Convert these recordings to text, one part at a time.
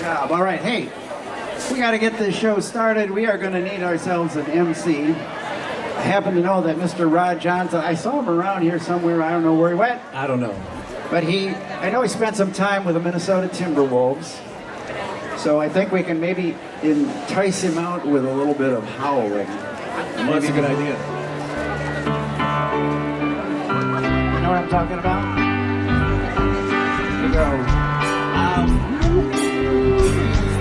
job. All right, hey, we got to get this show started. We are going to need ourselves an MC. I happen to know that Mr. Rod Johnson, I saw him around here somewhere. I don't know where he went. I don't know. But I know he spent some time with the Minnesota Timberwolves. So I think we can maybe entice him out with a little bit of howling. That's a good idea. You know what I'm talking about? Here we go.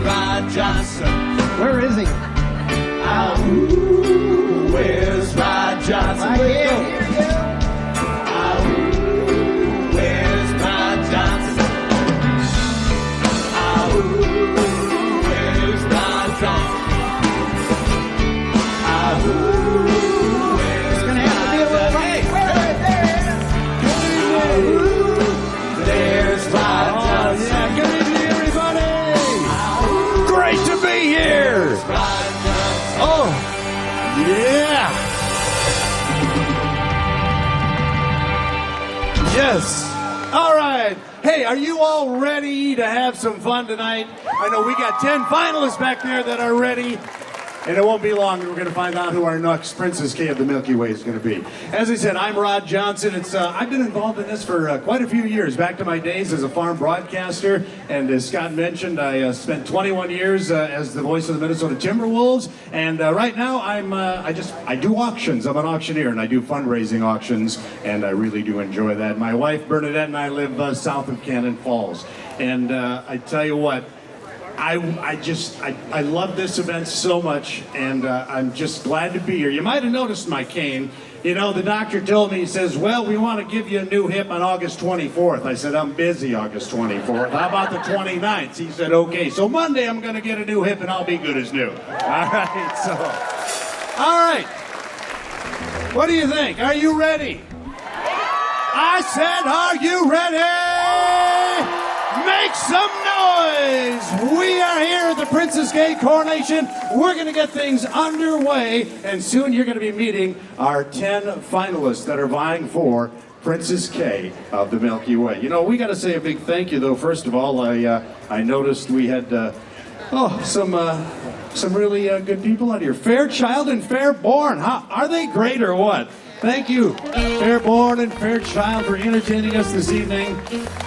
Rod Johnson. Where is he? Where's Rod Johnson? I can't hear you. Where's Rod Johnson? Where's Rod Johnson? It's going to have to be a little right. There's Rod Johnson. Yeah, good evening, everybody. Great to be here. Oh, yeah. Yes. All right. Hey, are you all ready to have some fun tonight? I know we got 10 finalists back there that are ready. And it won't be long, we're going to find out who our next Princess K of the Milky Way is going to be. As I said, I'm Rod Johnson. I've been involved in this for quite a few years, back to my days as a farm broadcaster. And as Scott mentioned, I spent 21 years as the voice of the Minnesota Timberwolves. And right now, I do auctions. I'm an auctioneer, and I do fundraising auctions, and I really do enjoy that. My wife, Bernadette, and I live south of Cannon Falls. And I tell you what, I love this event so much, and I'm just glad to be here. You might have noticed my cane. You know, the doctor told me, he says, well, we want to give you a new hip on August 24th. I said, I'm busy August 24th. How about the 29th? He said, okay. So Monday I'm going to get a new hip, and I'll be good as new. All right. What do you think? Are you ready? I said, are you ready? Make some noise! We are here at the Princess K Coronation. We're going to get things underway, and soon you're going to be meeting our 10 finalists that are vying for Princess K of the Milky Way. You know, we got to say a big thank you, though. First of all, I noticed we had some really good people out here. Fairchild and Fairborn. Are they great or what? Thank you, Fairborn and Fairchild, for entertaining us this evening.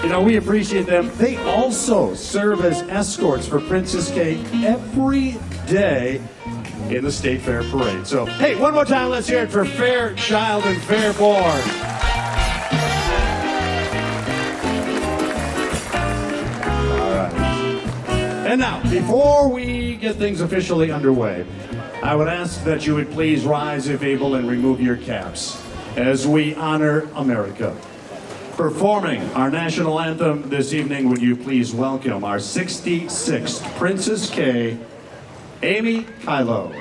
You know, we appreciate them. They also serve as escorts for Princess K every day in the State Fair Parade. So, hey, one more time, let's hear it for Fairchild and Fairborn. All right. And now, before we get things officially underway, I would ask that you would please rise, if able, and remove your caps as we honor America. Performing our national anthem this evening, would you please welcome our 66th Princess K, Amy Kylo.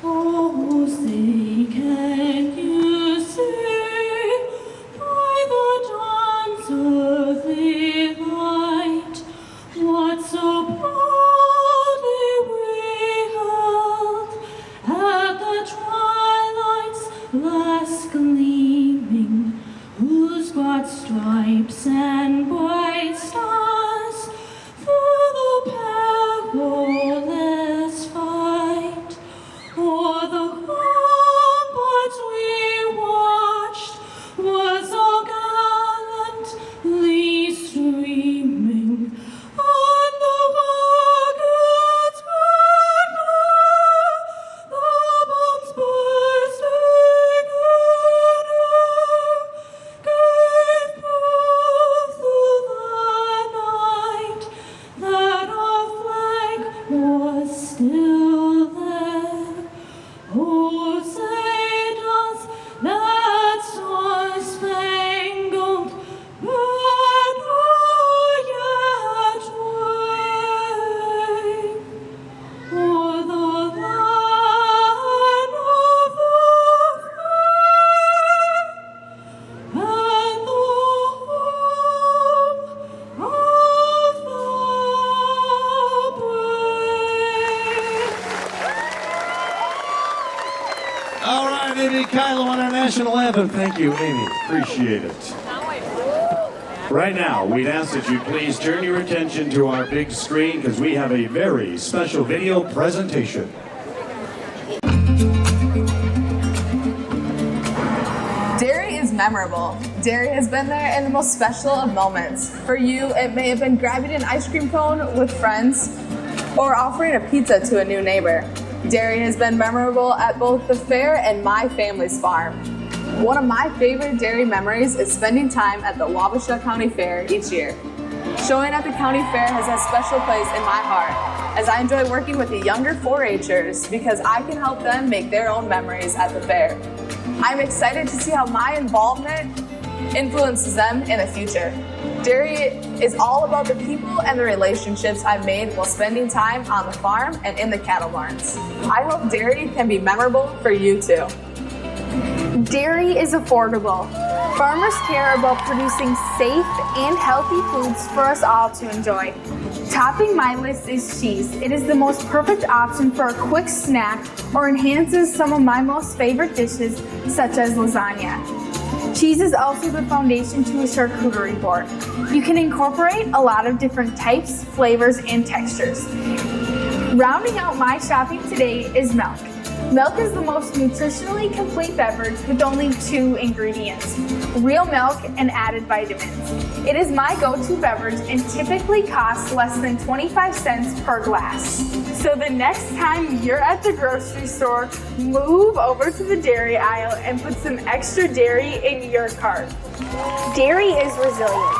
Oh, say, can you see by the dawn's early light what so proudly we held at the twilight's last gleaming, whose broad stripes and bright stars through the perilous fight o'er the ramparts we watched were so gallantly streaming on the rugged splendor, the bombs bursting in air, gave proof through the night that our flag was still there. Oh, say does that star-spangled banner yet wave o'er the land of the free and the home of the brave? All right, Amy Kylo on our national anthem. Thank you, Amy. Appreciate it. Right now, we'd ask that you please turn your attention to our big screen because we have a very special video presentation. Dairy is memorable. Dairy has been there in the most special of moments. For you, it may have been grabbing an ice cream cone with friends or offering a pizza to a new neighbor. Dairy has been memorable at both the fair and my family's farm. One of my favorite dairy memories is spending time at the Wabasha County Fair each year. Showing at the county fair has a special place in my heart, as I enjoy working with the younger 4-Hers because I can help them make their own memories at the fair. I'm excited to see how my involvement influences them in the future. Dairy is all about the people and the relationships I've made while spending time on the farm and in the cattle barns. I hope dairy can be memorable for you too. Dairy is affordable. Farmers care about producing safe and healthy foods for us all to enjoy. Topping my list is cheese. It is the most perfect option for a quick snack or enhances some of my most favorite dishes, such as lasagna. Cheese is also the foundation to a charcuterie board. You can incorporate a lot of different types, flavors, and textures. Rounding out my shopping today is milk. Milk is the most nutritionally complete beverage with only 2 ingredients, real milk and added vitamins. It is my go-to beverage and typically costs less than 25 cents per glass. So the next time you're at the grocery store, move over to the dairy aisle and put some extra dairy in your cart. Dairy is resilient.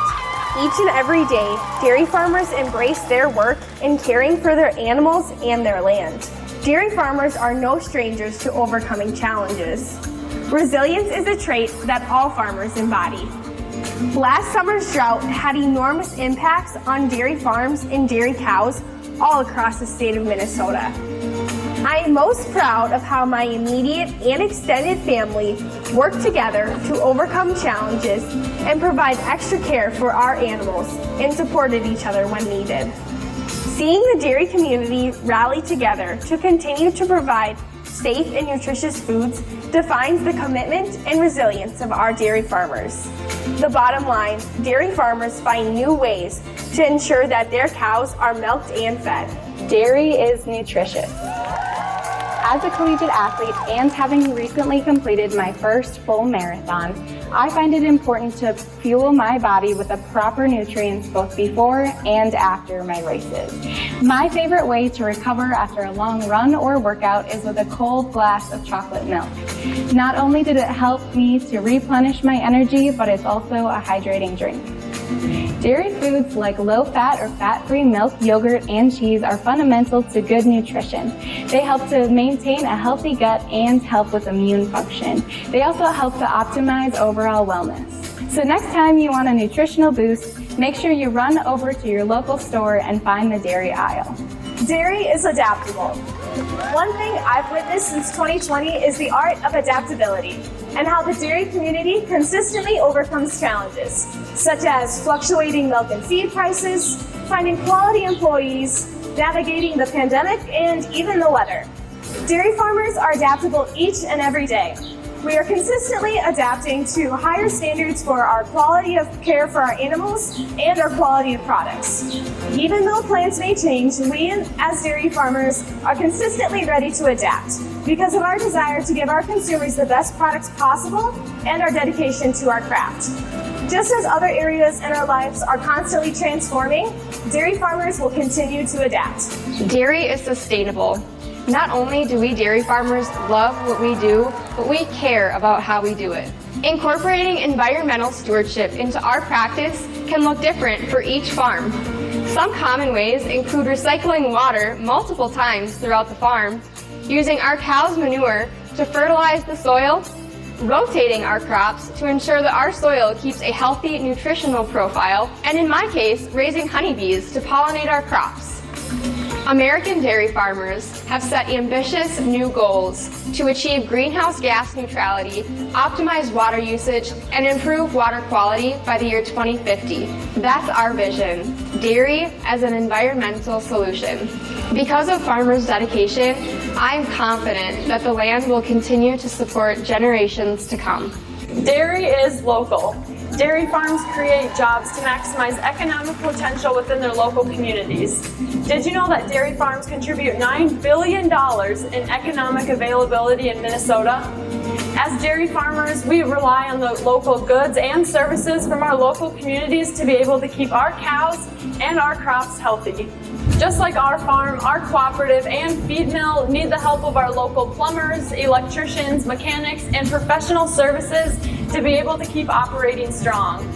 Each and every day, dairy farmers embrace their work in caring for their animals and their land. Dairy farmers are no strangers to overcoming challenges. Resilience is a trait that all farmers embody. Last summer's drought had enormous impacts on dairy farms and dairy cows all across the state of Minnesota. I am most proud of how my immediate and extended family worked together to overcome challenges and provide extra care for our animals and supported each other when needed. Seeing the dairy community rally together to continue to provide safe and nutritious foods defines the commitment and resilience of our dairy farmers. The bottom line, dairy farmers find new ways to ensure that their cows are milked and fed. Dairy is nutritious. As a collegiate athlete and having recently completed my first full marathon, I find it important to fuel my body with the proper nutrients both before and after my races. My favorite way to recover after a long run or workout is with a cold glass of chocolate milk. Not only did it help me to replenish my energy, but it's also a hydrating drink. Dairy foods like low-fat or fat-free milk, yogurt, and cheese are fundamental to good nutrition. They help to maintain a healthy gut and help with immune function. They also help to optimize overall wellness. So next time you want a nutritional boost, make sure you run over to your local store and find the dairy aisle. Dairy is adaptable. One thing I've witnessed since 2020 is the art of adaptability and how the dairy community consistently overcomes challenges, such as fluctuating milk and feed prices, finding quality employees, navigating the pandemic, and even the weather. Dairy farmers are adaptable each and every day. We are consistently adapting to higher standards for our quality of care for our animals and our quality of products. Even though plans may change, we as dairy farmers are consistently ready to adapt because of our desire to give our consumers the best products possible and our dedication to our craft. Just as other areas in our lives are constantly transforming, dairy farmers will continue to adapt. Dairy is sustainable. Not only do we dairy farmers love what we do, but we care about how we do it. Incorporating environmental stewardship into our practice can look different for each farm. Some common ways include recycling water multiple times throughout the farm, using our cows' manure to fertilize the soil, rotating our crops to ensure that our soil keeps a healthy nutritional profile, and in my case, raising honeybees to pollinate our crops. American dairy farmers have set ambitious new goals to achieve greenhouse gas neutrality, optimize water usage, and improve water quality by the year 2050. That's our vision, dairy as an environmental solution. Because of farmers' dedication, I am confident that the land will continue to support generations to come. Dairy is local. Dairy farms create jobs to maximize economic potential within their local communities. Did you know that dairy farms contribute $9 billion in economic availability in Minnesota? As dairy farmers, we rely on the local goods and services from our local communities to be able to keep our cows and our crops healthy. Just like our farm, our cooperative and feed mill need the help of our local plumbers, electricians, mechanics, and professional services to be able to keep operating strong.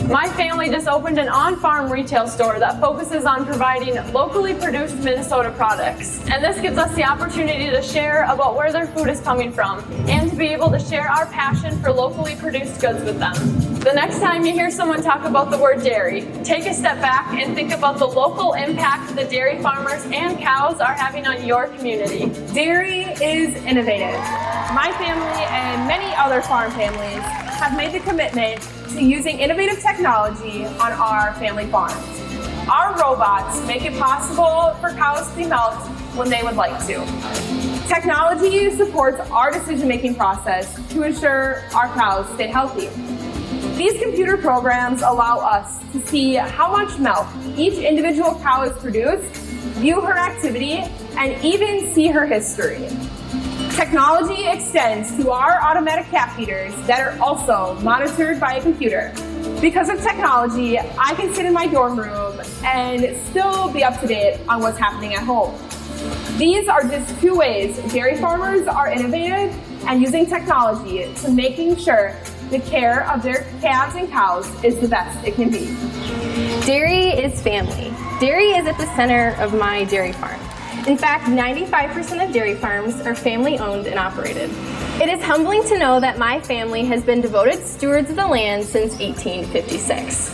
My family just opened an on-farm retail store that focuses on providing locally produced Minnesota products. And this gives us the opportunity to share about where their food is coming from and to be able to share our passion for locally produced goods with them. The next time you hear someone talk about the word dairy, take a step back and think about the local impact the dairy farmers and cows are having on your community. Dairy is innovative. My family and many other farm families have made the commitment to using innovative technology on our family farms. Our robots make it possible for cows to be milked when they would like to. Technology supports our decision-making process to ensure our cows stay healthy. These computer programs allow us to see how much milk each individual cow has produced, view her activity, and even see her history. Technology extends to our automatic calf feeders that are also monitored by a computer. Because of technology, I can sit in my dorm room and still be up to date on what's happening at home. These are just two ways dairy farmers are innovative and using technology to making sure the care of their calves and cows is the best it can be. Dairy is family. Dairy is at the center of my dairy farm. In fact, 95% of dairy farms are family owned and operated. It is humbling to know that my family has been devoted stewards of the land since 1856.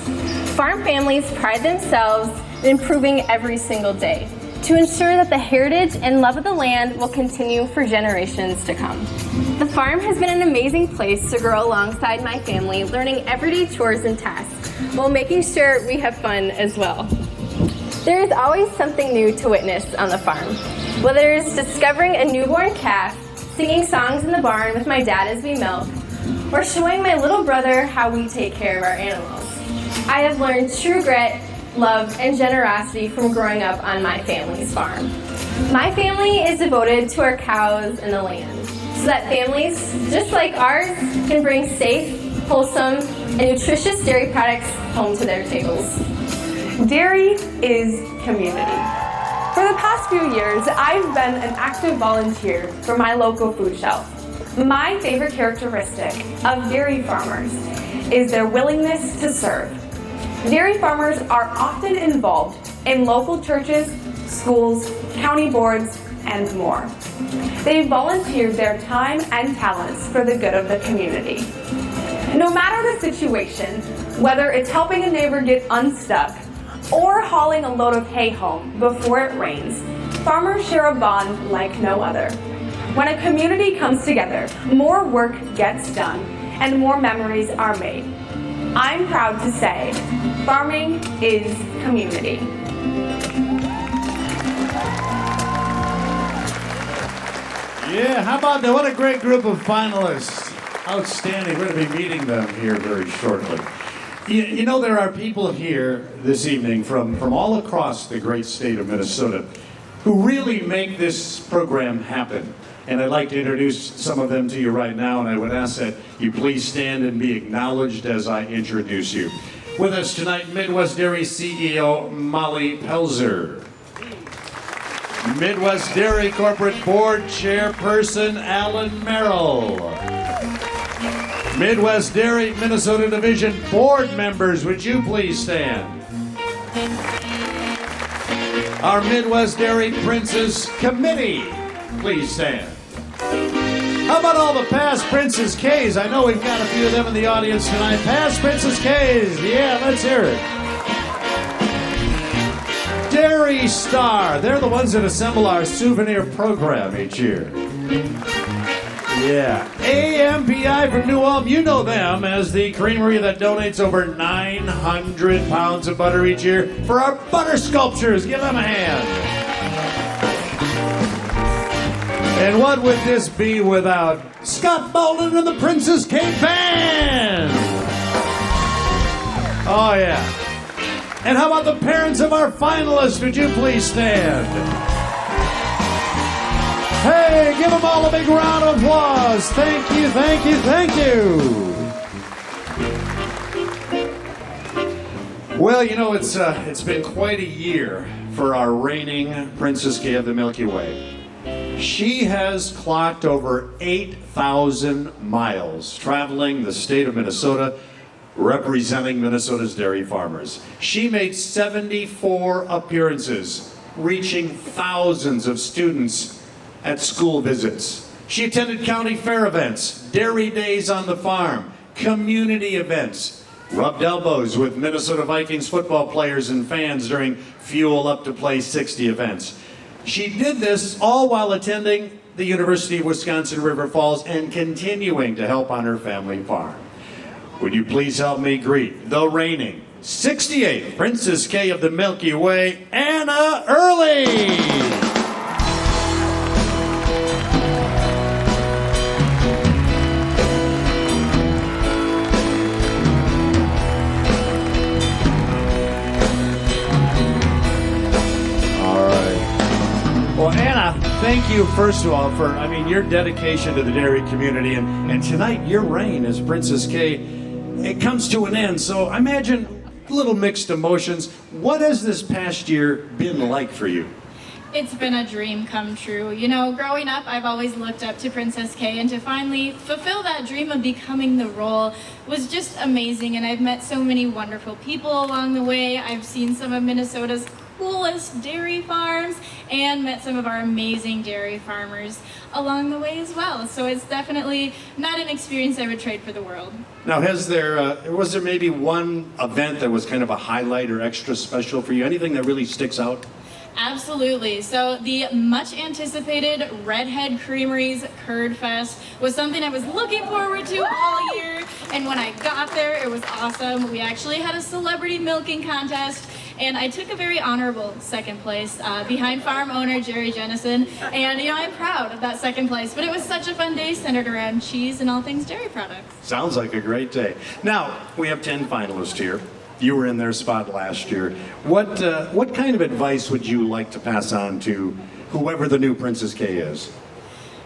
Farm families pride themselves in improving every single day to ensure that the heritage and love of the land will continue for generations to come. The farm has been an amazing place to grow alongside my family, learning everyday chores and tasks while making sure we have fun as well. There is always something new to witness on the farm, whether it's discovering a newborn calf, singing songs in the barn with my dad as we milk, or showing my little brother how we take care of our animals. I have learned true grit, love, and generosity from growing up on my family's farm. My family is devoted to our cows and the land, so that families, just like ours, can bring safe, wholesome, and nutritious dairy products home to their tables. Dairy is community. For the past few years, I've been an active volunteer for my local food shelf. My favorite characteristic of dairy farmers is their willingness to serve. Dairy farmers are often involved in local churches, schools, county boards, and more. They volunteered their time and talents for the good of the community. No matter the situation, whether it's helping a neighbor get unstuck or hauling a load of hay home before it rains, farmers share a bond like no other. When a community comes together, more work gets done and more memories are made. I'm proud to say, farming is community. Yeah, how about that? What a great group of finalists. Outstanding. We're going to be meeting them here very shortly. You know, there are people here this evening from all across the great state of Minnesota who really make this program happen. And I'd like to introduce some of them to you right now, and I would ask that you please stand and be acknowledged as I introduce you. With us tonight, Midwest Dairy CEO Molly Pelzer. Midwest Dairy Corporate Board Chairperson Alan Merrill. Midwest Dairy Minnesota Division Board members, would you please stand? Our Midwest Dairy Princes Committee, please stand. How about all the past Princess K's? I know we've got a few of them in the audience tonight. Past Princess K's, yeah, let's hear it. Dairy Star, they're the ones that assemble our souvenir program each year. Yeah. AMPI from New Ulm, you know them as the creamery that donates over 900 pounds of butter each year for our butter sculptures. Give them a hand. And what would this be without Scott Bolden and the Princess Kate Band? yeah. And how about the parents of our finalists? Would you please stand? Hey, give them all a big round of applause. Thank you, thank you, thank you. Well, you know, it's been quite a year for our reigning Princess Kay of the Milky Way. She has clocked over 8,000 miles traveling the state of Minnesota, representing Minnesota's dairy farmers. She made 74 appearances, reaching thousands of students at school visits. She attended county fair events, dairy days on the farm, community events, rubbed elbows with Minnesota Vikings football players and fans during Fuel Up to Play 60 events. She did this all while attending the University of Wisconsin River Falls and continuing to help on her family farm. Would you please help me greet the reigning 68th Princess Kay of the Milky Way, Anna Early! Well, Anna, thank you, first of all, for, your dedication to the dairy community. And tonight, your reign as Princess Kay, it comes to an end. So I imagine a little mixed emotions. What has this past year been like for you? It's been a dream come true. You know, growing up, I've always looked up to Princess Kay, and to finally fulfill that dream of becoming the role was just amazing. And I've met so many wonderful people along the way. I've seen some of Minnesota's coolest dairy farms and met some of our amazing dairy farmers along the way as well. So it's definitely not an experience I would trade for the world. Now, was there maybe one event that was kind of a highlight or extra special for you? Anything that really sticks out? Absolutely. So the much anticipated Redhead Creamery's Curd Fest was something I was looking forward to all year. And when I got there, it was awesome. We actually had a celebrity milking contest, and I took a very honorable second place behind farm owner Jerry Jennison. And I'm proud of that second place. But it was such a fun day centered around cheese and all things dairy products. Sounds like a great day. Now, we have 10 finalists here. You were in their spot last year. What kind of advice would you like to pass on to whoever the new Princess Kay is?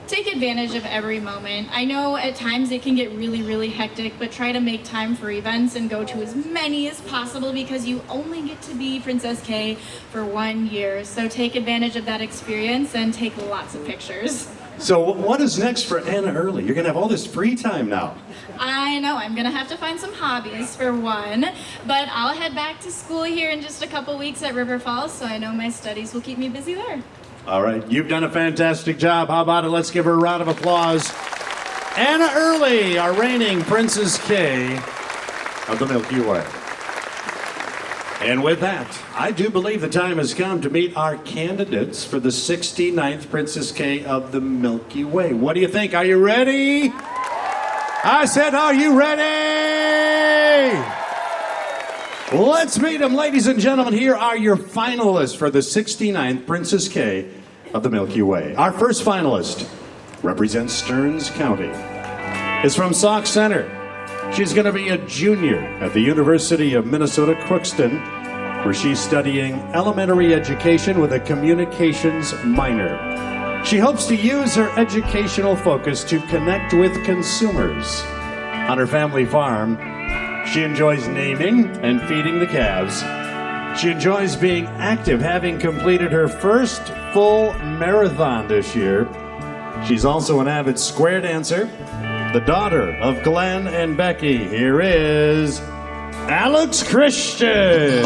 Take advantage of every moment. I know at times it can get really, really hectic, but try to make time for events and go to as many as possible because you only get to be Princess Kay for 1 year. So take advantage of that experience and take lots of pictures. So what is next for Anna Early? You're gonna have all this free time now. I know, I'm gonna have to find some hobbies for one, but I'll head back to school here in just a couple weeks at River Falls, so I know my studies will keep me busy there. All right, you've done a fantastic job. How about it? Let's give her a round of applause. Anna Early, our reigning Princess Kay of the Milky Way. And with that, I do believe the time has come to meet our candidates for the 69th Princess Kay of the Milky Way. What do you think? Are you ready? I said, are you ready? Let's meet them, ladies and gentlemen. Here are your finalists for the 69th Princess Kay of the Milky Way. Our first finalist represents Stearns County. Is from Sauk Center. She's going to be a junior at the University of Minnesota Crookston, where she's studying elementary education with a communications minor. She hopes to use her educational focus to connect with consumers. On her family farm, she enjoys naming and feeding the calves. She enjoys being active, having completed her first full marathon this year. She's also an avid square dancer, the daughter of Glenn and Becky. Here is Alex Christian.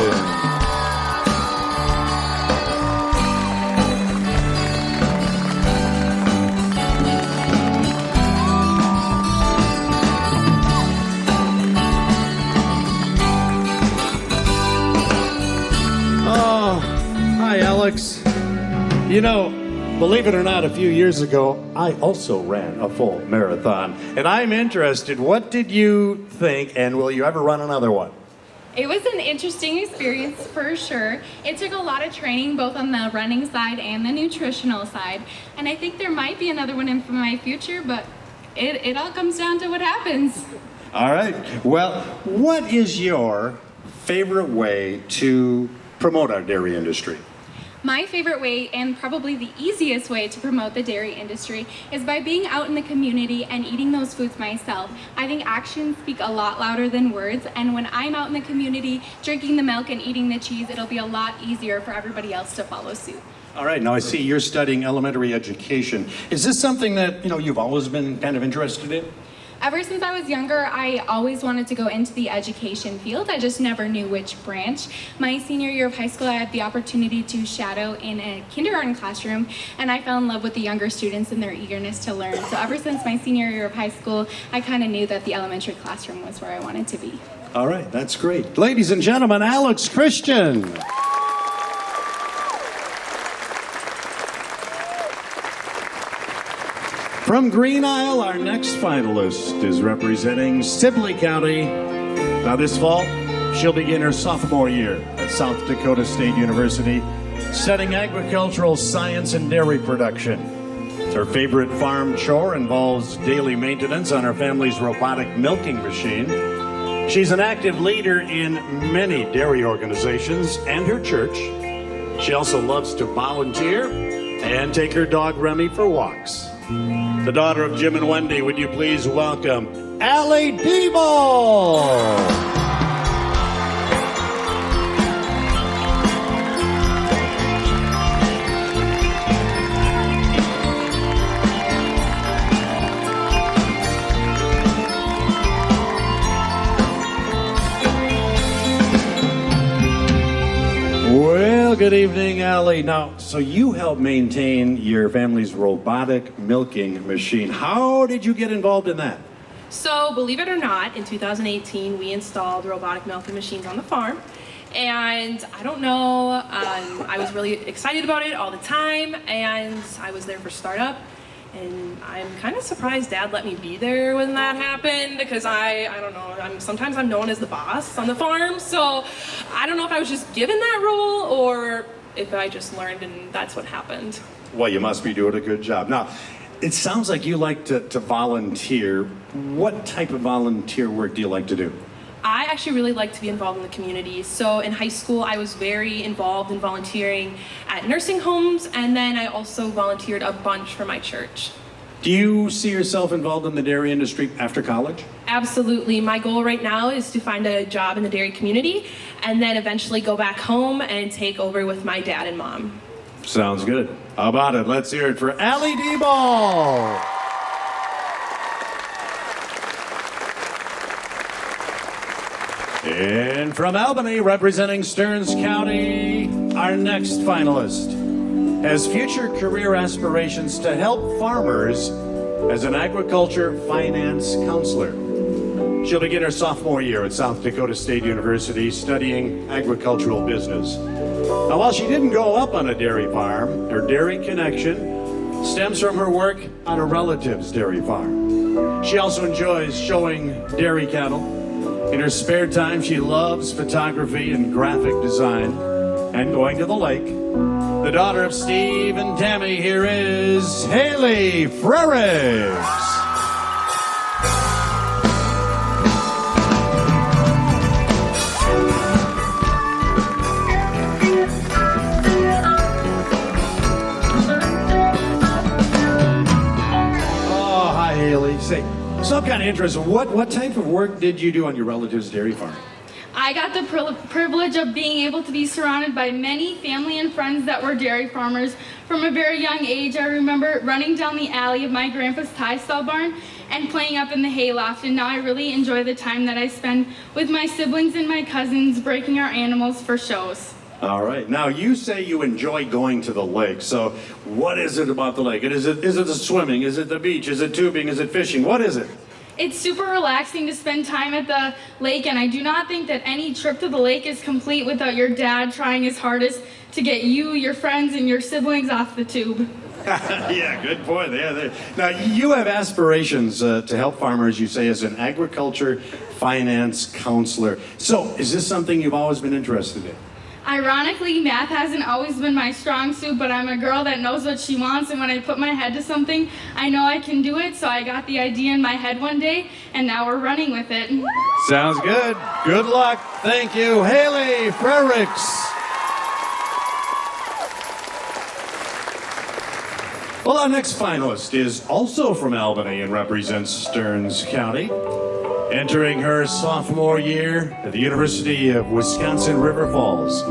Hi, Alex. You know, believe it or not, a few years ago, I also ran a full marathon. And I'm interested, what did you think, and will you ever run another one? It was an interesting experience for sure. It took a lot of training both on the running side and the nutritional side. And I think there might be another one in my future, but it all comes down to what happens. All right. Well, what is your favorite way to promote our dairy industry? My favorite way, and probably the easiest way to promote the dairy industry, is by being out in the community and eating those foods myself. I think actions speak a lot louder than words, and when I'm out in the community drinking the milk and eating the cheese, it'll be a lot easier for everybody else to follow suit. All right, now I see you're studying elementary education. Is this something that, you've always been kind of interested in? Ever since I was younger, I always wanted to go into the education field. I just never knew which branch. My senior year of high school, I had the opportunity to shadow in a kindergarten classroom, and I fell in love with the younger students and their eagerness to learn. So ever since my senior year of high school, I kind of knew that the elementary classroom was where I wanted to be. All right, that's great. Ladies and gentlemen, Alex Christian. From Green Isle, our next finalist is representing Sibley County. Now this fall, she'll begin her sophomore year at South Dakota State University, studying agricultural science and dairy production. Her favorite farm chore involves daily maintenance on her family's robotic milking machine. She's an active leader in many dairy organizations and her church. She also loves to volunteer and take her dog Remy for walks. The daughter of Jim and Wendy, would you please welcome Allie Debo? Well, good evening, Allie. Now, so you help maintain your family's robotic milking machine. How did you get involved in that? So, believe it or not, in 2018, we installed robotic milking machines on the farm. And I don't know, I was really excited about it all the time, and I was there for startup. And I'm kind of surprised Dad let me be there when that happened, because I don't know, sometimes I'm known as the boss on the farm, so I don't know if I was just given that role or if I just learned and that's what happened. Well, you must be doing a good job. Now, it sounds like you like to volunteer. What type of volunteer work do you like to do? I actually really like to be involved in the community. So in high school, I was very involved in volunteering at nursing homes, and then I also volunteered a bunch for my church. Do you see yourself involved in the dairy industry after college? Absolutely. My goal right now is to find a job in the dairy community and then eventually go back home and take over with my dad and mom. Sounds good. How about it? Let's hear it for Allie Debo. And from Albany, representing Stearns County, our next finalist has future career aspirations to help farmers as an agriculture finance counselor. She'll begin her sophomore year at South Dakota State University studying agricultural business. Now, while she didn't grow up on a dairy farm, her dairy connection stems from her work on a relative's dairy farm. She also enjoys showing dairy cattle. In her spare time, she loves photography and graphic design and going to the lake. The daughter of Steve and Tammy, here is Haley Frerichs. Oh, hi, Haley. Say, so I'm kind of interested. What type of work did you do on your relative's dairy farm? I got the privilege of being able to be surrounded by many family and friends that were dairy farmers. From a very young age, I remember running down the alley of my grandpa's tie stall barn and playing up in the hayloft, and now I really enjoy the time that I spend with my siblings and my cousins breaking our animals for shows. All right. Now, you say you enjoy going to the lake. So what is it about the lake? Is it the swimming? Is it the beach? Is it tubing? Is it fishing? What is it? It's super relaxing to spend time at the lake, and I do not think that any trip to the lake is complete without your dad trying his hardest to get you, your friends, and your siblings off the tube. Yeah, good point. Yeah, now, you have aspirations to help farmers, you say, as an agriculture finance counselor. So is this something you've always been interested in? Ironically, math hasn't always been my strong suit, but I'm a girl that knows what she wants, and when I put my head to something, I know I can do it, so I got the idea in my head one day, and now we're running with it. Sounds good. Good luck. Thank you, Haley Frericks. Well, our next finalist is also from Albany and represents Stearns County. Entering her sophomore year at the University of Wisconsin River Falls.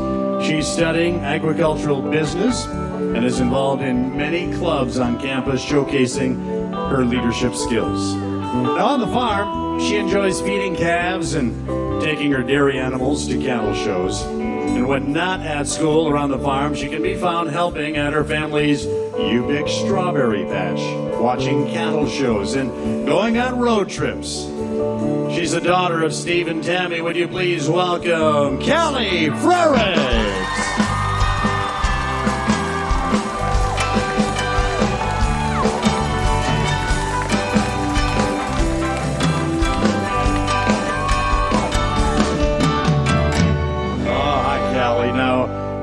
She's studying agricultural business and is involved in many clubs on campus showcasing her leadership skills. Now on the farm, she enjoys feeding calves and taking her dairy animals to cattle shows. And when not at school or on the farm, she can be found helping at her family's You Big Strawberry Patch, watching cattle shows and going on road trips. She's the daughter of Steve and Tammy. Would you please welcome Callie Frericks?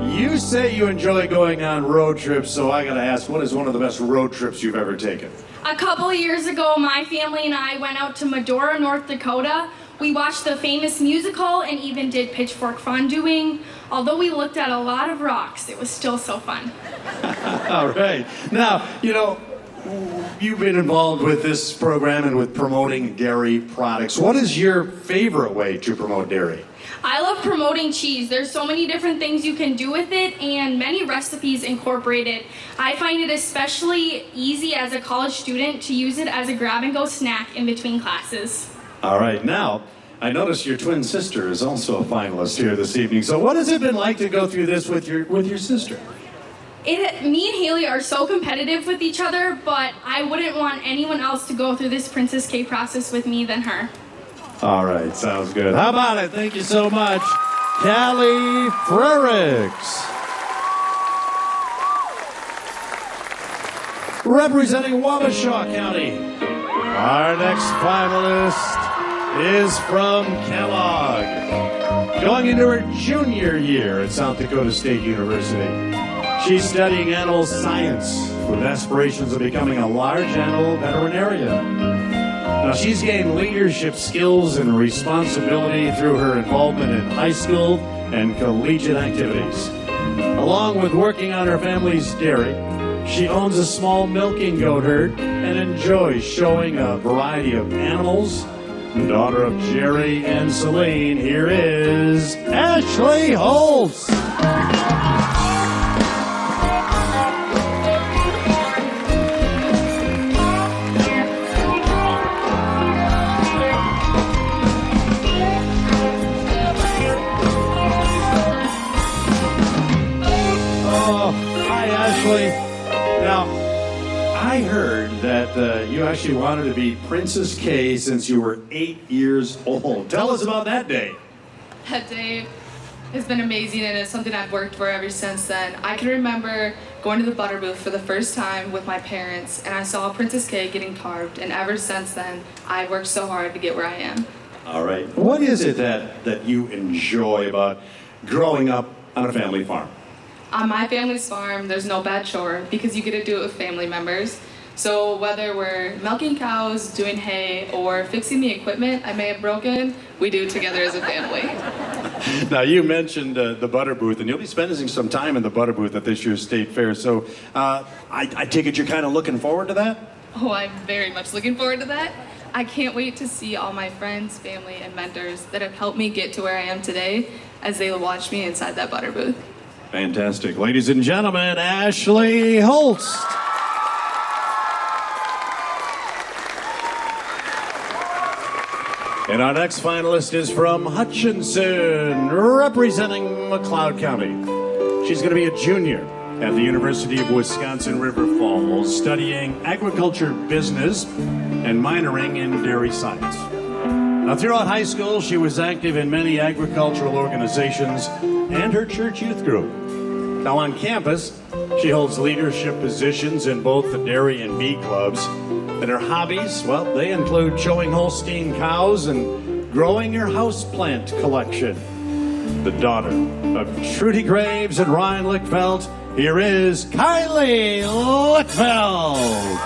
You say you enjoy going on road trips, so I gotta ask, what is one of the best road trips you've ever taken? A couple of years ago, my family and I went out to Medora, North Dakota. We watched the famous musical and even did pitchfork fondue. Although we looked at a lot of rocks, it was still so fun. All right. Now, you know, you've been involved with this program and with promoting dairy products. What is your favorite way to promote dairy? I love promoting cheese. There's so many different things you can do with it and many recipes incorporate it. I find it especially easy as a college student to use it as a grab-and-go snack in between classes. All right, now, I notice your twin sister is also a finalist here this evening. So what has it been like to go through this with your sister? Me and Haley are so competitive with each other, but I wouldn't want anyone else to go through this Princess K process with me than her. All right, sounds good. How about it? Thank you so much, Callie Frericks. Representing Wabasha County, our next finalist is from Kellogg. Going into her junior year at South Dakota State University. She's studying animal science with aspirations of becoming a large animal veterinarian. Now, she's gained leadership skills and responsibility through her involvement in high school and collegiate activities. Along with working on her family's dairy, she owns a small milking goat herd and enjoys showing a variety of animals. The daughter of Jerry and Celine, here is Ashley Holtz. Now, I heard that you actually wanted to be Princess K since you were 8 years old. Tell us about that day. That day has been amazing, and it's something I've worked for ever since then. I can remember going to the butter booth for the first time with my parents, and I saw Princess K getting carved, and ever since then, I worked so hard to get where I am. All right. What is it that you enjoy about growing up on a family farm? On my family's farm, there's no bad chore because you get to do it with family members. So whether we're milking cows, doing hay, or fixing the equipment I may have broken, we do it together as a family. Now, you mentioned the butter booth, and you'll be spending some time in the butter booth at this year's state fair. So I take it you're kind of looking forward to that? Oh, I'm very much looking forward to that. I can't wait to see all my friends, family, and mentors that have helped me get to where I am today as they watch me inside that butter booth. Fantastic. Ladies and gentlemen, Ashley Holtz. And our next finalist is from Hutchinson, representing McLeod County. She's going to be a junior at the University of Wisconsin River Falls, studying agriculture business and minoring in dairy science. Now, throughout high school, she was active in many agricultural organizations and her church youth group. Now, on campus, she holds leadership positions in both the dairy and bee clubs. And her hobbies, well, they include showing Holstein cows and growing her houseplant collection. the daughter of Trudy Graves and Ryan Lichtfeld. Here is Kylie Lichtfeld.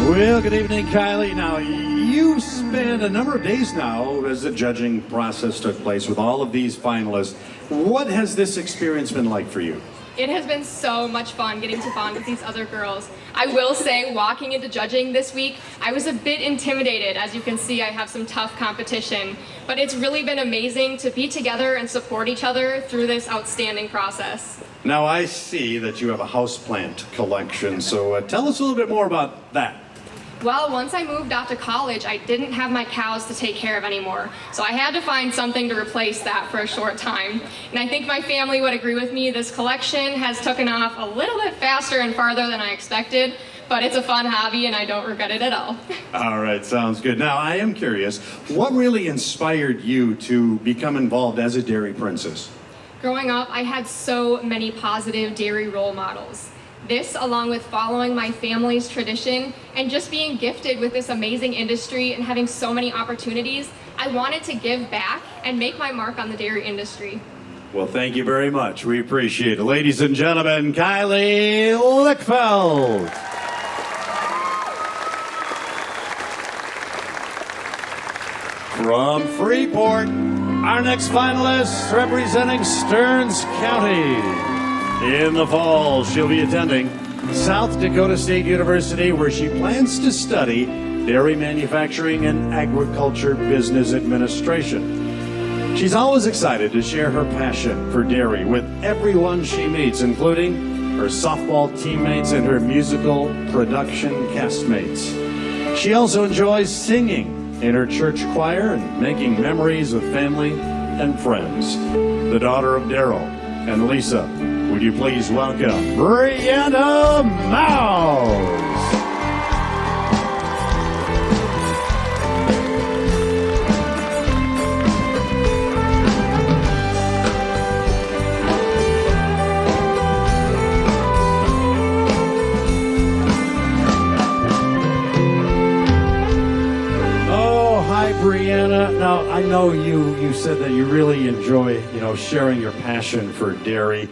Well, good evening, Kylie. Now, you spent a number of days now as the judging process took place with all of these finalists. What has this experience been like for you? It has been so much fun getting to bond with these other girls. I will say, walking into judging this week, I was a bit intimidated. As you can see, I have some tough competition. But it's really been amazing to be together and support each other through this outstanding process. Now, I see that you have a houseplant collection, so tell us a little bit more about that. Well, once I moved off to college, I didn't have my cows to take care of anymore. So I had to find something to replace that for a short time. And I think my family would agree with me. This collection has taken off a little bit faster and farther than I expected, but it's a fun hobby and I don't regret it at all. All right, sounds good. Now, I am curious, what really inspired you to become involved as a dairy princess? Growing up, I had so many positive dairy role models. This, along with following my family's tradition and just being gifted with this amazing industry and having so many opportunities, I wanted to give back and make my mark on the dairy industry. Well, thank you very much. We appreciate it. Ladies and gentlemen, Kylie Lichtfeld. From Freeport, our next finalist representing Stearns County. In the fall, she'll be attending South Dakota State University, where she plans to study dairy manufacturing and agriculture business administration. She's always excited to share her passion for dairy with everyone she meets, including her softball teammates and her musical production castmates. She also enjoys singing in her church choir and making memories with family and friends. The daughter of Daryl and Lisa, would you please welcome Brianna Mouse? Oh, hi, Brianna. Now, I know you said that you really enjoy, sharing your passion for dairy.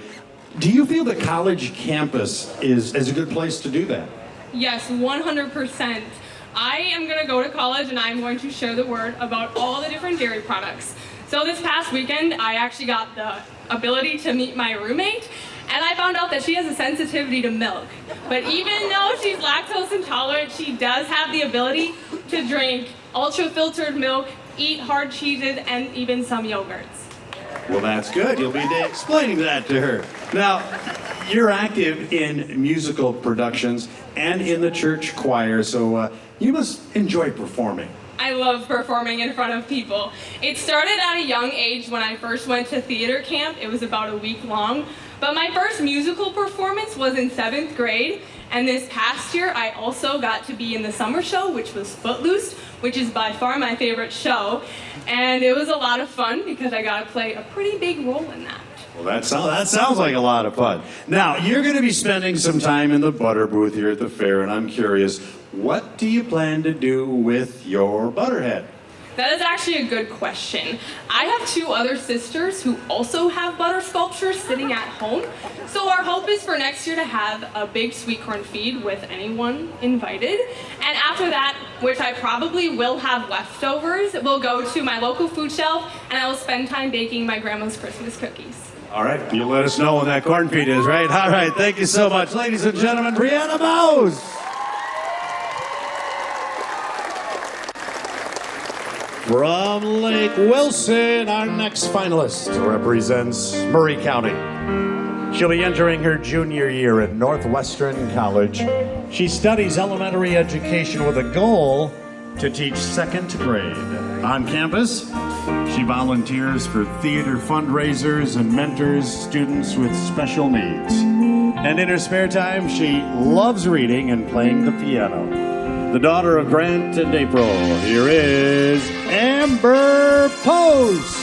Do you feel the college campus is a good place to do that? Yes, 100%. I am going to go to college and I'm going to share the word about all the different dairy products. So this past weekend, I actually got the ability to meet my roommate, and I found out that she has a sensitivity to milk. But even though she's lactose intolerant, she does have the ability to drink ultra-filtered milk, eat hard cheeses, and even some yogurts. Well, that's good. You'll be explaining that to her. Now, you're active in musical productions and in the church choir, so you must enjoy performing. I love performing in front of people. It started at a young age when I first went to theater camp. It was about a week long. But my first musical performance was in 7th grade. And this past year, I also got to be in the summer show, which was Footloose, which is by far my favorite show. And it was a lot of fun because I got to play a pretty big role in that. Well, that sounds like a lot of fun. Now, you're going to be spending some time in the butter booth here at the fair, and I'm curious, what do you plan to do with your butterhead? That is actually a good question. I have 2 other sisters who also have butter sculptures sitting at home. So our hope is for next year to have a big sweet corn feed with anyone invited. And after that, which I probably will have leftovers, we'll go to my local food shelf and I will spend time baking my grandma's Christmas cookies. All right, you'll let us know when that corn feed is, right? All right, thank you so much. Ladies and gentlemen, Brianna Mouse. From Lake Wilson, our next finalist represents Murray County. She'll be entering her junior year at Northwestern College. She studies elementary education with a goal to teach 2nd grade. On campus, she volunteers for theater fundraisers and mentors students with special needs. And in her spare time, she loves reading and playing the piano. The daughter of Grant and April, here is Amber Post.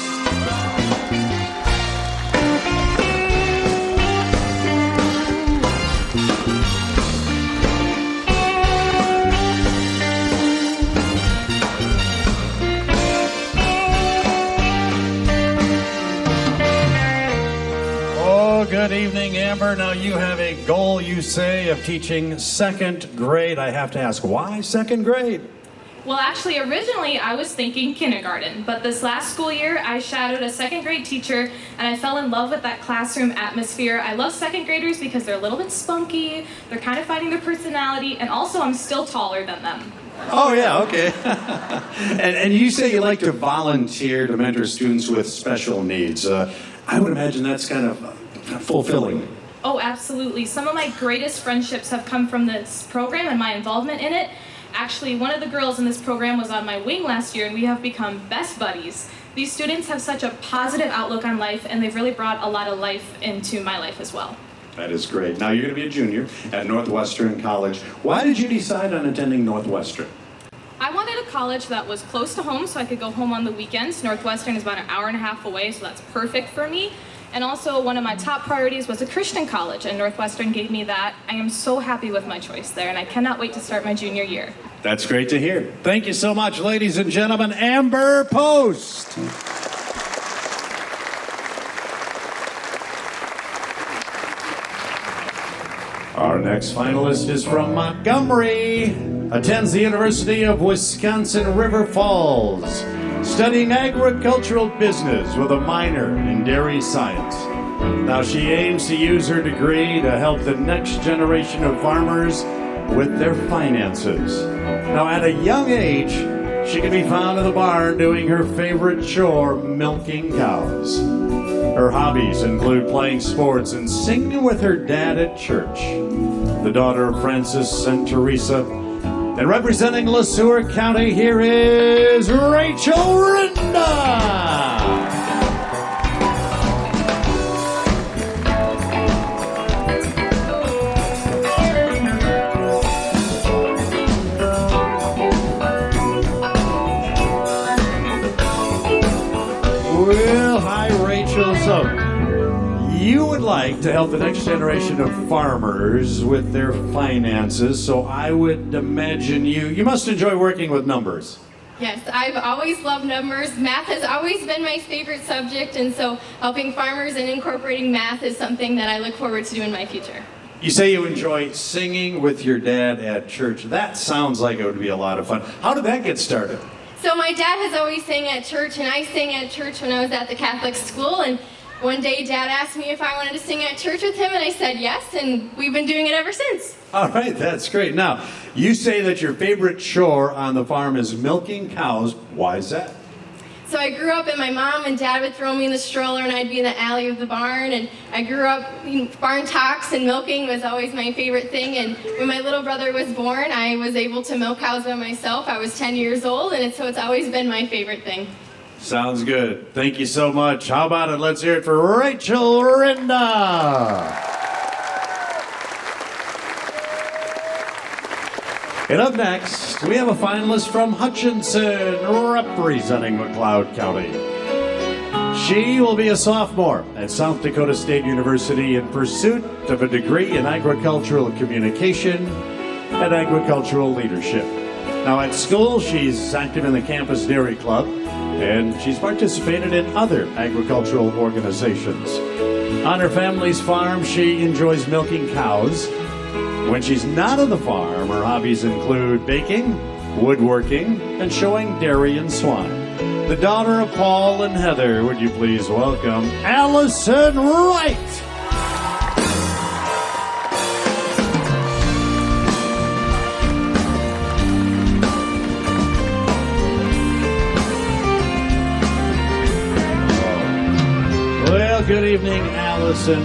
Good evening, Amber. Now you have a goal, you say, of teaching second grade. I have to ask, why second grade? Well, actually, originally I was thinking kindergarten, but this last school year I shadowed a second grade teacher and I fell in love with that classroom atmosphere. I love second graders because they're a little bit spunky, they're kind of finding their personality, and also I'm still taller than them. Oh, yeah, okay. and you say you like to volunteer to mentor students with special needs. I would imagine that's kind of fulfilling. Oh, absolutely. Some of my greatest friendships have come from this program and my involvement in it. Actually, one of the girls in this program was on my wing last year, and we have become best buddies. These students have such a positive outlook on life, and they've really brought a lot of life into my life as well. That is great. Now, you're going to be a junior at Northwestern College. Why did you decide on attending Northwestern? I wanted a college that was close to home so I could go home on the weekends. Northwestern is about an hour and a half away, so that's perfect for me. And also, one of my top priorities was a Christian college, and Northwestern gave me that. I am so happy with my choice there, and I cannot wait to start my junior year. That's great to hear. Thank you so much, ladies and gentlemen. Amber Post. Our next finalist is from Montgomery, attends the University of Wisconsin River Falls, studying agricultural business with a minor in dairy science. Now she aims to use her degree to help the next generation of farmers with their finances. Now at a young age, she can be found in the barn doing her favorite chore, milking cows. Her hobbies include playing sports and singing with her dad at church. The daughter of Francis and Teresa. And representing LeSueur County, here is Rachel Rinda. Well, hi, Rachel. So, you would like to help the next generation of farmers with their finances, so I would imagine you must enjoy working with numbers. Yes, I've always loved numbers. Math has always been my favorite subject, and so helping farmers and incorporating math is something that I look forward to do in my future. You say you enjoy singing with your dad at church. That sounds like it would be a lot of fun. How did that get started? So my dad has always sang at church, and I sang at church when I was at the Catholic school, and one day Dad asked me if I wanted to sing at church with him, and I said yes, and we've been doing it ever since. All right, that's great. Now, you say that your favorite chore on the farm is milking cows. Why is that? So I grew up and my mom and dad would throw me in the stroller and I'd be in the alley of the barn, and I grew up, barn talks and milking was always my favorite thing, and when my little brother was born, I was able to milk cows by myself. I was 10 years old, and so it's always been my favorite thing. Sounds good. Thank you so much. How about it? Let's hear it for Rachel Rinda. And up next, we have a finalist from Hutchinson, representing McLeod County. She will be a sophomore at South Dakota State University in pursuit of a degree in agricultural communication and agricultural leadership. Now at school, she's active in the campus dairy club, and she's participated in other agricultural organizations. On her family's farm, she enjoys milking cows. When she's not on the farm, her hobbies include baking, woodworking, and showing dairy and swine. The daughter of Paul and Heather, would you please welcome Allison Wright. Well, good evening, Allison.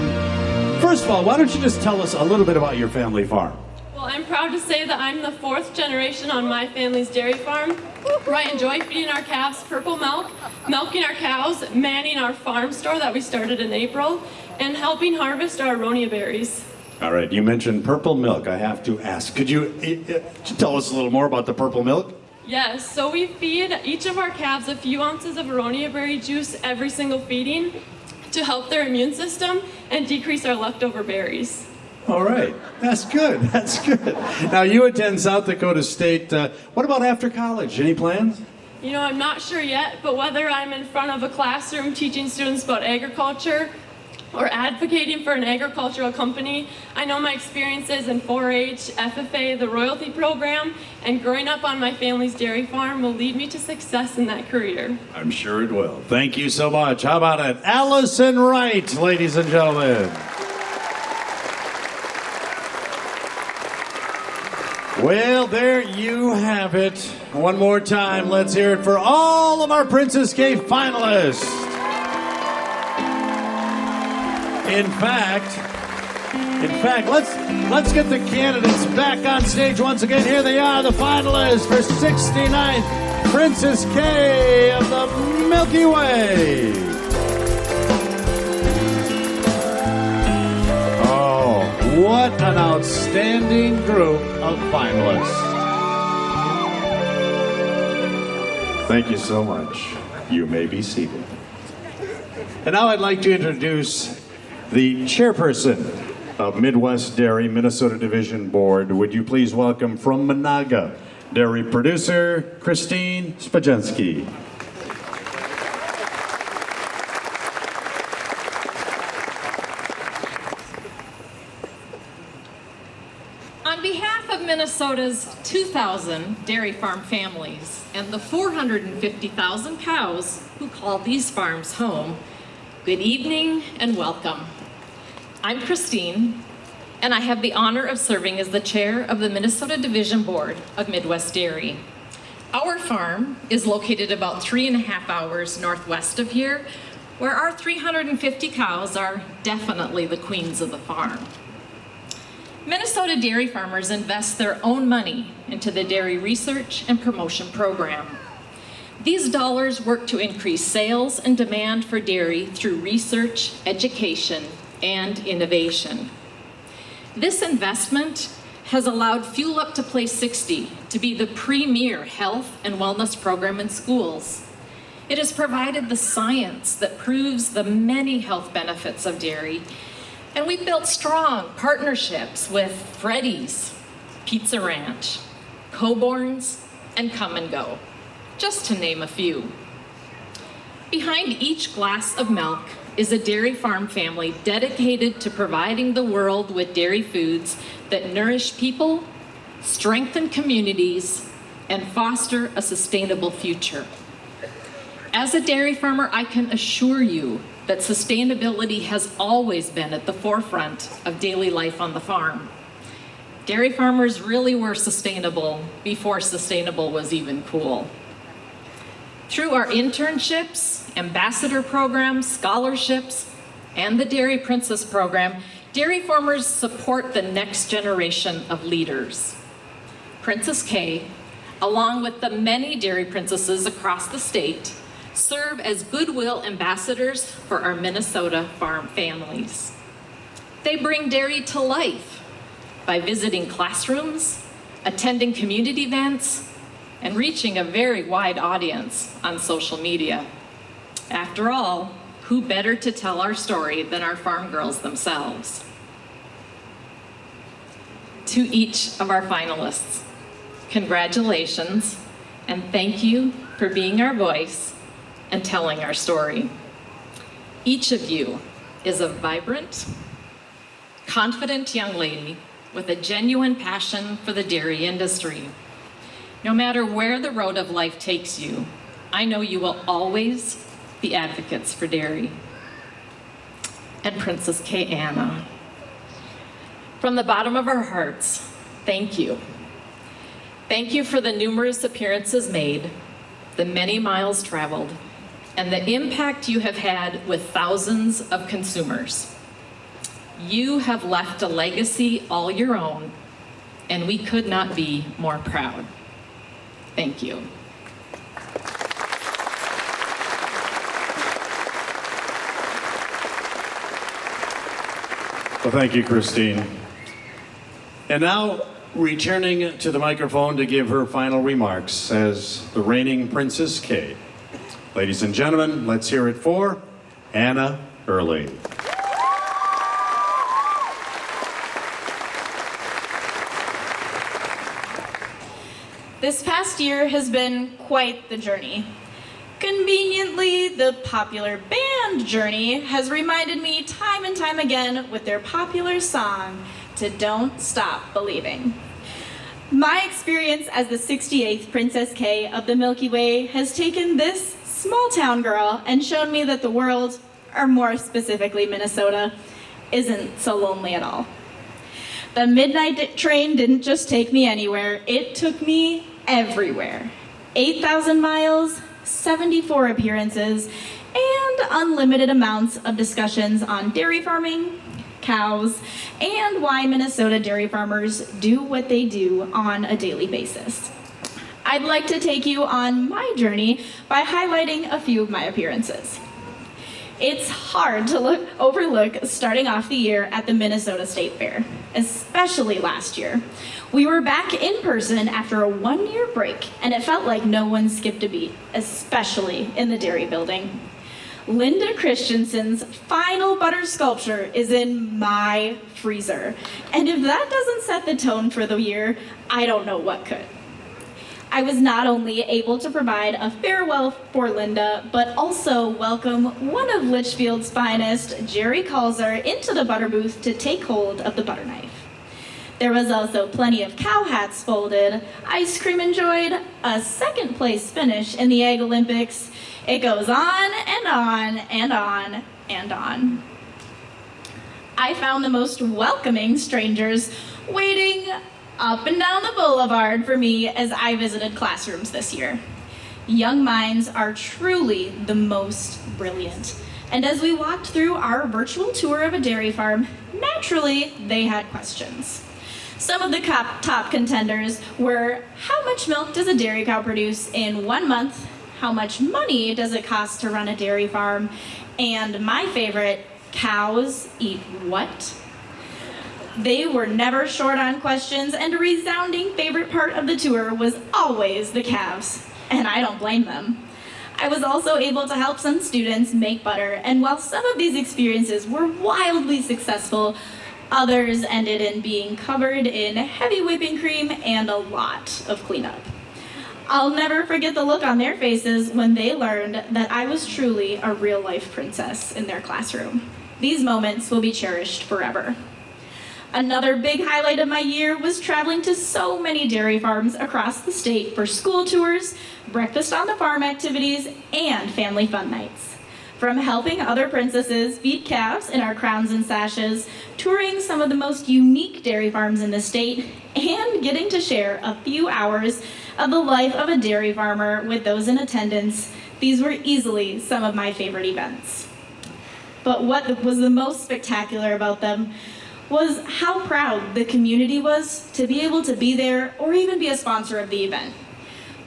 First of all, why don't you just tell us a little bit about your family farm? Well, I'm proud to say that I'm the 4th generation on my family's dairy farm, where I enjoy feeding our calves purple milk, milking our cows, manning our farm store that we started in April, and helping harvest our aronia berries. All right, you mentioned purple milk. I have to ask, could you tell us a little more about the purple milk? Yes, so we feed each of our calves a few ounces of aronia berry juice every single feeding to help their immune system and decrease our leftover berries. All right, that's good, that's good. Now you attend South Dakota State. What about after college? Any plans? I'm not sure yet, but whether I'm in front of a classroom teaching students about agriculture, or advocating for an agricultural company. I know my experiences in 4-H, FFA, the royalty program, and growing up on my family's dairy farm will lead me to success in that career. I'm sure it will. Thank you so much. How about it? Allison Wright, ladies and gentlemen. Well, there you have it. One more time, let's hear it for all of our Princess K finalists. In fact, let's get the candidates back on stage once again. Here they are, the finalists for 69th Princess K of the Milky Way. Oh, what an outstanding group of finalists. Thank you so much. You may be seated. And now I'd like to introduce the chairperson of Midwest Dairy Minnesota Division Board. Would you please welcome from Monaga, dairy producer Christine Spajenski. On behalf of Minnesota's 2,000 dairy farm families and the 450,000 cows who call these farms home, good evening and welcome. I'm Christine, and I have the honor of serving as the chair of the Minnesota Division Board of Midwest Dairy. Our farm is located about 3.5 hours northwest of here, where our 350 cows are definitely the queens of the farm. Minnesota dairy farmers invest their own money into the dairy research and promotion program. These dollars work to increase sales and demand for dairy through research, education, and innovation. This investment has allowed Fuel Up to Play 60 to be the premier health and wellness program in schools. It has provided the science that proves the many health benefits of dairy, and we've built strong partnerships with Freddy's, Pizza Ranch, Coborn's, and Come and Go, just to name a few. Behind each glass of milk is a dairy farm family dedicated to providing the world with dairy foods that nourish people, strengthen communities, and foster a sustainable future. As a dairy farmer, I can assure you that sustainability has always been at the forefront of daily life on the farm. Dairy farmers really were sustainable before sustainable was even cool. Through our internships, ambassador programs, scholarships, and the Dairy Princess program, dairy farmers support the next generation of leaders. Princess K, along with the many dairy princesses across the state, serve as goodwill ambassadors for our Minnesota farm families. They bring dairy to life by visiting classrooms, attending community events, and reaching a very wide audience on social media. After all, who better to tell our story than our farm girls themselves? To each of our finalists, congratulations, and thank you for being our voice and telling our story. Each of you is a vibrant, confident young lady with a genuine passion for the dairy industry. No matter where the road of life takes you, I know you will always be advocates for dairy. And Princess K. Anna, from the bottom of our hearts, thank you. Thank you for the numerous appearances made, the many miles traveled, and the impact you have had with thousands of consumers. You have left a legacy all your own, and we could not be more proud. Thank you. Well, thank you, Christine. And now, returning to the microphone to give her final remarks as the reigning Princess K. Ladies and gentlemen, let's hear it for Anna Early. This past year has been quite the journey. Conveniently, the popular band Journey has reminded me time and time again with their popular song to Don't Stop Believing. My experience as the 68th Princess K of the Milky Way has taken this small town girl and shown me that the world, or more specifically Minnesota, isn't so lonely at all. The midnight train didn't just take me anywhere, it took me everywhere. 8,000 miles, 74 appearances, and unlimited amounts of discussions on dairy farming, cows, and why Minnesota dairy farmers do what they do on a daily basis. I'd like to take you on my journey by highlighting a few of my appearances. It's hard to overlook starting off the year at the Minnesota State Fair, especially last year. We were back in person after a one-year break, and it felt like no one skipped a beat, especially in the dairy building. Linda Christensen's final butter sculpture is in my freezer, and if that doesn't set the tone for the year, I don't know what could. I was not only able to provide a farewell for Linda, but also welcome one of Litchfield's finest, Jerry Calzer, into the butter booth to take hold of the butter knife. There was also plenty of cow hats folded, ice cream enjoyed, a second place finish in the Egg Olympics. It goes on and on and on and on. I found the most welcoming strangers waiting up and down the boulevard for me as I visited classrooms this year. Young minds are truly the most brilliant. And as we walked through our virtual tour of a dairy farm, naturally they had questions. Some of the top contenders were, how much milk does a dairy cow produce in 1 month? How much money does it cost to run a dairy farm? And my favorite, cows eat what? They were never short on questions, and a resounding favorite part of the tour was always the calves, and I don't blame them. I was also able to help some students make butter, and while some of these experiences were wildly successful, others ended in being covered in heavy whipping cream and a lot of cleanup. I'll never forget the look on their faces when they learned that I was truly a real-life princess in their classroom. These moments will be cherished forever. Another big highlight of my year was traveling to so many dairy farms across the state for school tours, breakfast on the farm activities, and family fun nights. From helping other princesses feed calves in our crowns and sashes, touring some of the most unique dairy farms in the state, and getting to share a few hours of the life of a dairy farmer with those in attendance, these were easily some of my favorite events. But what was the most spectacular about them was how proud the community was to be able to be there or even be a sponsor of the event.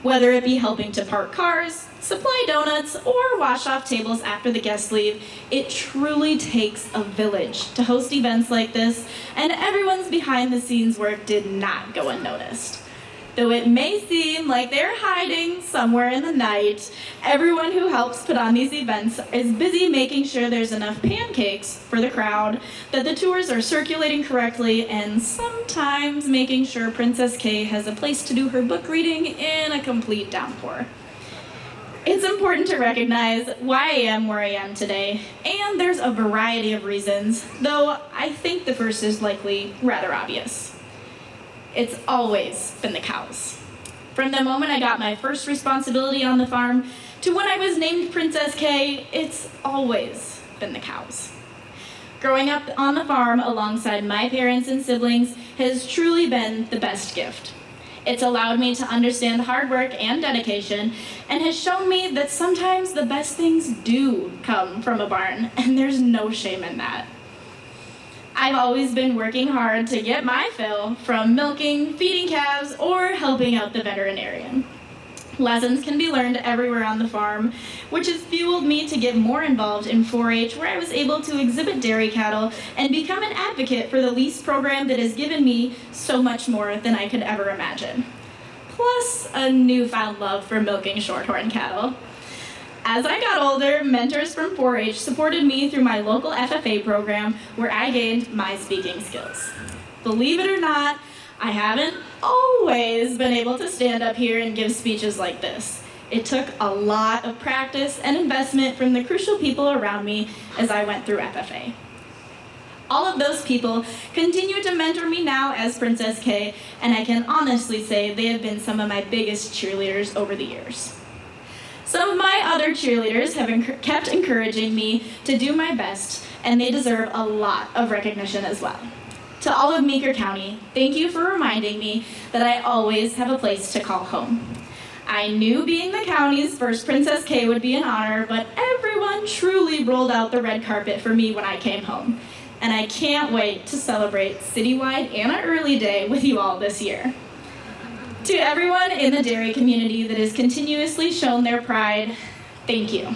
Whether it be helping to park cars, supply donuts, or wash off tables after the guests leave, it truly takes a village to host events like this, and everyone's behind the scenes work did not go unnoticed. Though it may seem like they're hiding somewhere in the night, everyone who helps put on these events is busy making sure there's enough pancakes for the crowd, that the tours are circulating correctly, and sometimes making sure Princess K has a place to do her book reading in a complete downpour. It's important to recognize why I am where I am today, and there's a variety of reasons, though I think the first is likely rather obvious. It's always been the cows. From the moment I got my first responsibility on the farm to when I was named Princess K, it's always been the cows. Growing up on the farm alongside my parents and siblings has truly been the best gift. It's allowed me to understand hard work and dedication, and has shown me that sometimes the best things do come from a barn, and there's no shame in that. I've always been working hard to get my fill from milking, feeding calves, or helping out the veterinarian. Lessons can be learned everywhere on the farm, which has fueled me to get more involved in 4-H, where I was able to exhibit dairy cattle and become an advocate for the lease program that has given me so much more than I could ever imagine. Plus, a newfound love for milking shorthorn cattle. As I got older, mentors from 4-H supported me through my local FFA program, where I gained my speaking skills. Believe it or not, I haven't always been able to stand up here and give speeches like this. It took a lot of practice and investment from the crucial people around me as I went through FFA. All of those people continue to mentor me now as Princess K, and I can honestly say they have been some of my biggest cheerleaders over the years. Some of my other cheerleaders have kept encouraging me to do my best, and they deserve a lot of recognition as well. To all of Meeker County, thank you for reminding me that I always have a place to call home. I knew being the county's first Princess K would be an honor, but everyone truly rolled out the red carpet for me when I came home. And I can't wait to celebrate citywide Anna Early Day with you all this year. To everyone in the dairy community that has continuously shown their pride, thank you.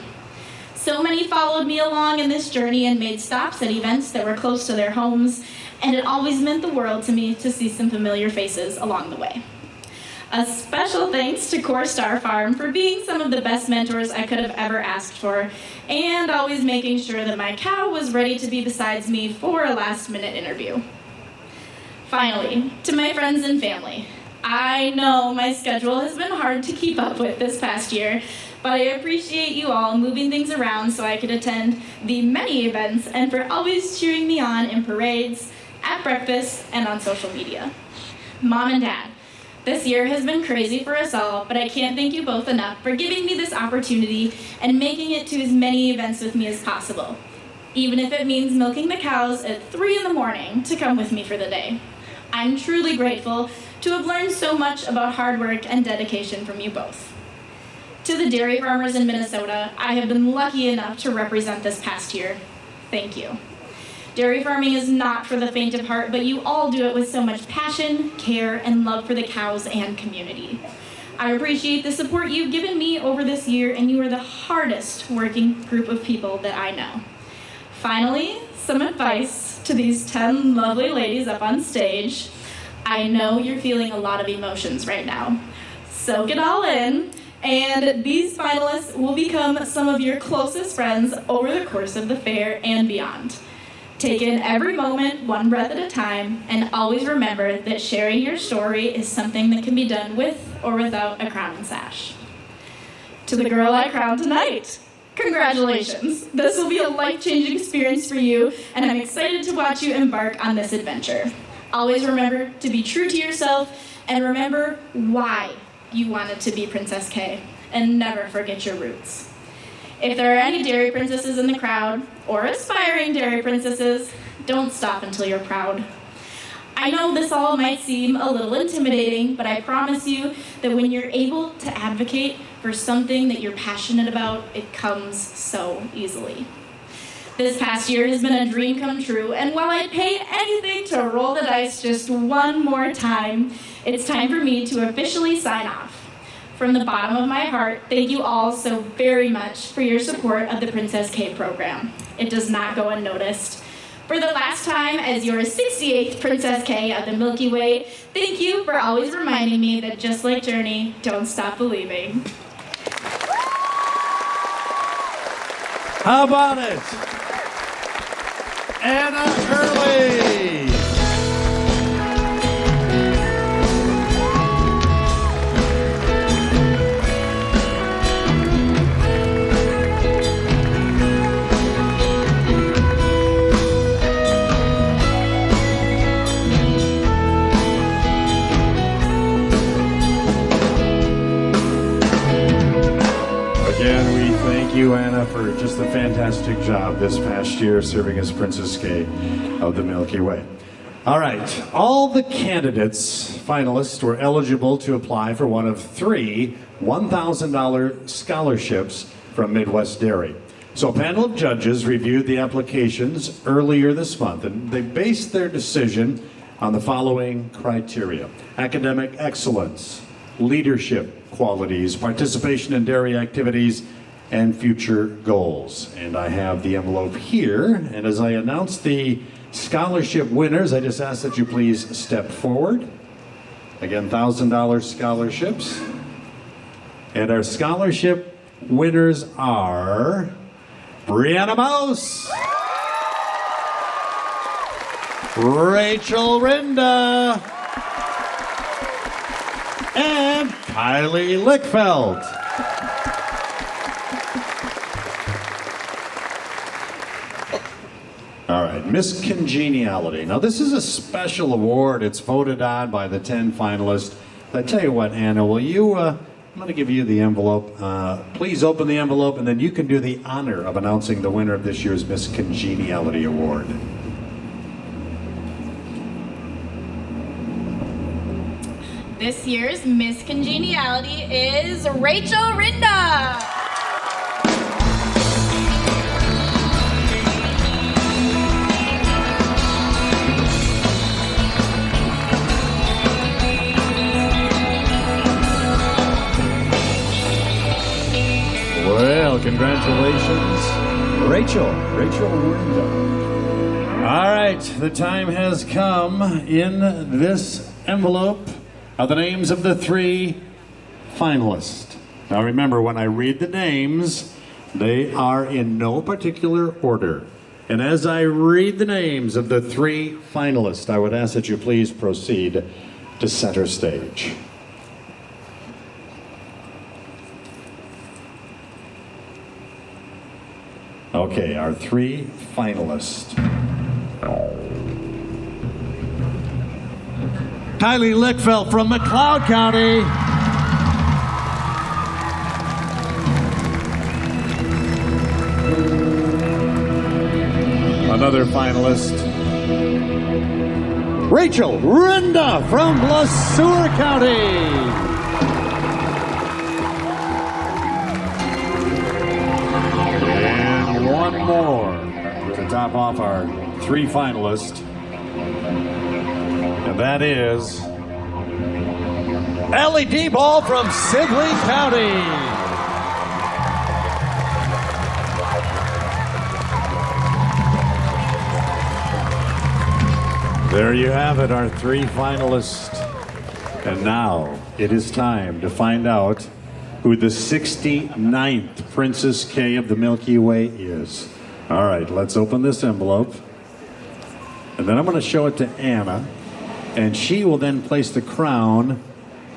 So many followed me along in this journey and made stops at events that were close to their homes, and it always meant the world to me to see some familiar faces along the way. A special thanks to Core Star Farm for being some of the best mentors I could have ever asked for, and always making sure that my cow was ready to be beside me for a last-minute interview. Finally, to my friends and family, I know my schedule has been hard to keep up with this past year, but I appreciate you all moving things around so I could attend the many events and for always cheering me on in parades, at breakfast, and on social media. Mom and Dad, this year has been crazy for us all, but I can't thank you both enough for giving me this opportunity and making it to as many events with me as possible, even if it means milking the cows at 3 in the morning to come with me for the day. I'm truly grateful to have learned so much about hard work and dedication from you both. To the dairy farmers in Minnesota, I have been lucky enough to represent this past year. Thank you. Dairy farming is not for the faint of heart, but you all do it with so much passion, care, and love for the cows and community. I appreciate the support you've given me over this year, and you are the hardest working group of people that I know. Finally, some advice to these 10 lovely ladies up on stage. I know you're feeling a lot of emotions right now. Soak it all in, and these finalists will become some of your closest friends over the course of the fair and beyond. Take in every moment, one breath at a time, and always remember that sharing your story is something that can be done with or without a crown and sash. To the girl I crowned tonight, congratulations! This will be a life-changing experience for you, and I'm excited to watch you embark on this adventure. Always remember to be true to yourself, and remember why you wanted to be Princess K, and never forget your roots. If there are any dairy princesses in the crowd, or aspiring dairy princesses, don't stop until you're proud. I know this all might seem a little intimidating, but I promise you that when you're able to advocate for something that you're passionate about, it comes so easily. This past year has been a dream come true, and while I'd pay anything to roll the dice just one more time, it's time for me to officially sign off. From the bottom of my heart, thank you all so very much for your support of the Princess K program. It does not go unnoticed. For the last time as your 68th Princess K of the Milky Way, thank you for always reminding me that just like Journey, don't stop believing. How about it? Anna Early. Again, we thank you, Anna, for just a fantastic job this past year serving as Princess K of the Milky Way. All right, all the candidates, finalists, were eligible to apply for one of 3 $1,000 scholarships from Midwest Dairy. So a panel of judges reviewed the applications earlier this month, and they based their decision on the following criteria: academic excellence, leadership qualities, participation in dairy activities, and future goals. And I have the envelope here, and as I announce the scholarship winners, I just ask that you please step forward. Again, $1,000 scholarships. And our scholarship winners are Brianna Mouse, Rachel Rinda, and Kylie Lickfeld. All right, Miss Congeniality. Now, this is a special award. It's voted on by the 10 finalists. I tell you what, Anna, will you, I'm going to give you the envelope. Please open the envelope, and then you can do the honor of announcing the winner of this year's Miss Congeniality Award. This year's Miss Congeniality is Rachel Rinda. Well, congratulations, Rachel Rinda. All right, the time has come. In this envelope are the names of the 3 finalists. Now remember, when I read the names, they are in no particular order. And as I read the names of the 3 finalists, I would ask that you please proceed to center stage. Okay, our 3 finalists. Kylie Lickfeld from McLeod County. Another finalist. Rachel Rinda from LeSueur County. One more to top off our 3 finalists, and that is LED Ball from Sibley County. There you have it, our 3 finalists. And now it is time to find out who the 69th Princess K of the Milky Way is. All right, let's open this envelope. And then I'm going to show it to Anna, and she will then place the crown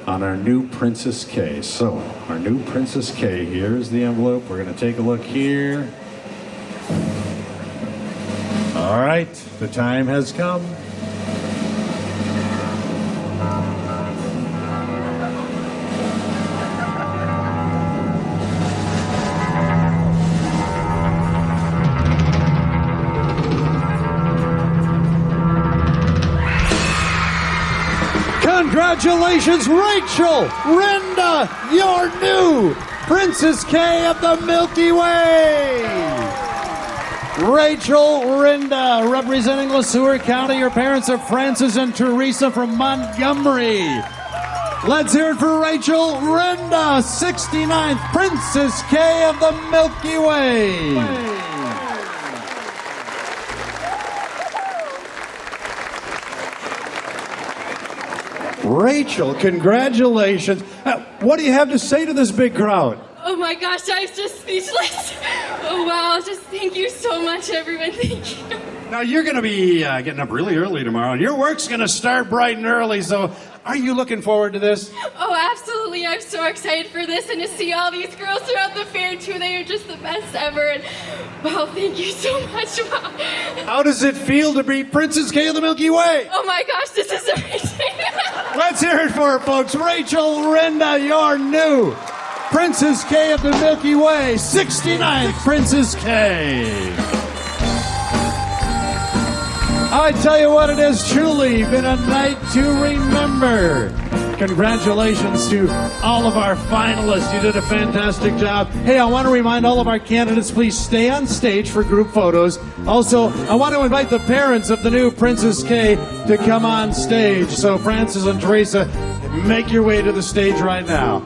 on our new Princess K. So, our new Princess K, here's the envelope. We're going to take a look here. All right, the time has come. Congratulations, Rachel Rinda, your new Princess K of the Milky Way. Rachel Rinda, representing LeSueur County. Your parents are Francis and Teresa from Montgomery. Let's hear it for Rachel Rinda, 69th Princess K of the Milky Way. Rachel, congratulations. What do you have to say to this big crowd? Oh my gosh, I was just speechless. Oh wow, just thank you so much, everyone. Thank you. Now, you're going to be getting up really early tomorrow. Your work's going to start bright and early, so are you looking forward to this? Oh, absolutely. I'm so excited for this and to see all these girls throughout the fair, too. They are just the best ever. And wow, thank you so much. Wow. How does it feel to be Princess K of the Milky Way? Oh my gosh, this is amazing. Let's hear it for her, folks. Rachel Rinda, your new Princess K of the Milky Way, 69th Princess K. I tell you what, it has truly been a night to remember. Congratulations to all of our finalists. You did a fantastic job. Hey, I want to remind all of our candidates, please stay on stage for group photos. Also, I want to invite the parents of the new Princess K to come on stage. So, Francis and Teresa, make your way to the stage right now.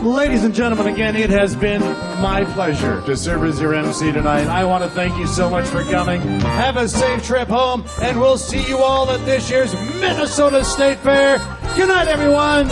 Ladies and gentlemen, again, it has been my pleasure to serve as your MC tonight. I want to thank you so much for coming. Have a safe trip home, and we'll see you all at this year's Minnesota State Fair. Good night, everyone.